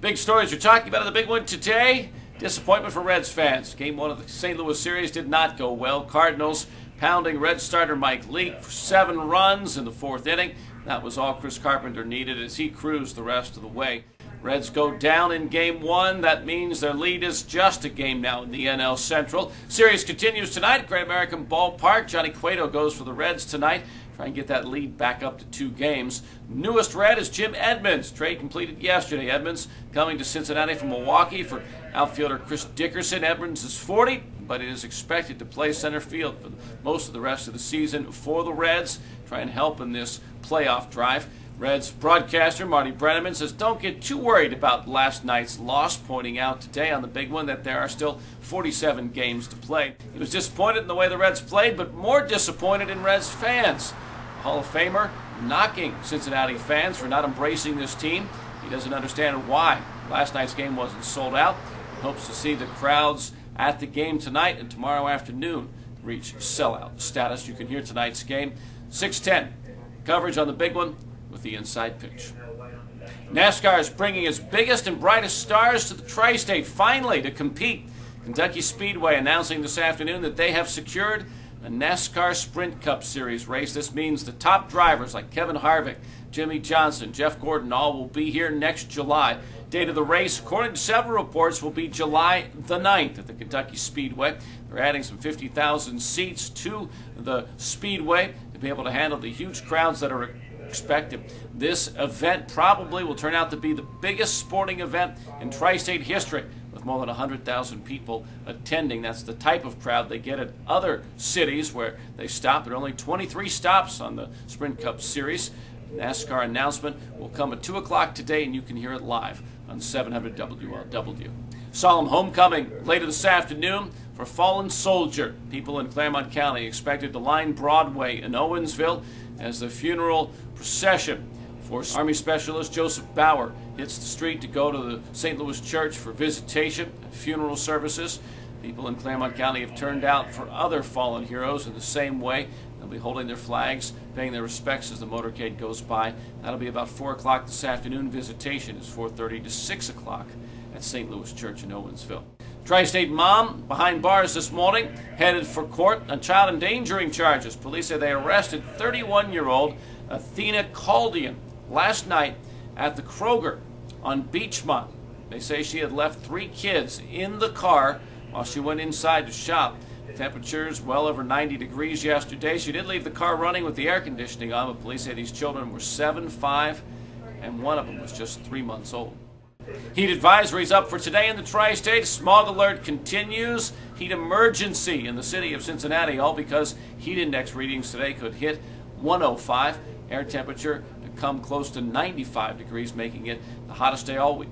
Big stories we're talking about in the big one today. Disappointment for Reds fans. Game 1 of the St. Louis series did not go well. Cardinals pounding Red starter Mike Leake for 7 runs in the 4th inning. That was all Chris Carpenter needed as he cruised the rest of the way. Reds go down in Game 1. That means their lead is just a game now in the NL Central. Series continues tonight at Great American Ballpark. Johnny Cueto goes for the Reds tonight. Try and get that lead back up to 2 games. Newest Red is Jim Edmonds. Trade completed yesterday. Edmonds coming to Cincinnati from Milwaukee for outfielder Chris Dickerson. Edmonds is 40, but is expected to play center field for most of the rest of the season for the Reds. Try and help in this playoff drive. Reds broadcaster Marty Brennaman says don't get too worried about last night's loss, pointing out today on the big one that there are still 47 games to play. He was disappointed in the way the Reds played, but more disappointed in Reds fans. Hall of Famer knocking Cincinnati fans for not embracing this team. He doesn't understand why last night's game wasn't sold out. He hopes to see the crowds at the game tonight and tomorrow afternoon reach sellout status. You can hear tonight's game 6:10 coverage on the big one with the Inside Pitch. NASCAR is bringing its biggest and brightest stars to the Tri-State finally to compete. Kentucky Speedway announcing this afternoon that they have secured a NASCAR Sprint Cup Series race. This means the top drivers like Kevin Harvick, Jimmy Johnson, Jeff Gordon all will be here next July. Date of the race, according to several reports, will be July the 9th at the Kentucky Speedway. They're adding some 50,000 seats to the Speedway to be able to handle the huge crowds that are expected. This event probably will turn out to be the biggest sporting event in Tri-State history, with more than 100,000 people attending. That's the type of crowd they get at other cities where they stop. There are only 23 stops on the Sprint Cup Series. NASCAR announcement will come at 2 o'clock today, and you can hear it live on 700 WLW. Solemn homecoming later this afternoon for fallen soldier. People in Claremont County expected to line Broadway in Owensville as the funeral procession for Army Specialist Joseph Bauer hits the street to go to the St. Louis Church for visitation and funeral services. People in Claremont County have turned out for other fallen heroes in the same way. They'll be holding their flags, paying their respects as the motorcade goes by. That'll be about 4 o'clock this afternoon. Visitation is 4:30 to 6 o'clock at St. Louis Church in Owensville. Tri-State mom behind bars this morning, headed for court on child endangering charges. Police say they arrested 31-year-old Athena Caldian last night at the Kroger on Beachmont. They say she had left 3 kids in the car while she went inside to shop. Temperatures well over 90 degrees yesterday. She did leave the car running with the air conditioning on, but police say these children were 7, 5, and one of them was just 3 months old. Heat advisories up for today in the Tri-State. Smog alert continues. Heat emergency in the city of Cincinnati, all because heat index readings today could hit 105. Air temperature to come close to 95 degrees, making it the hottest day all week.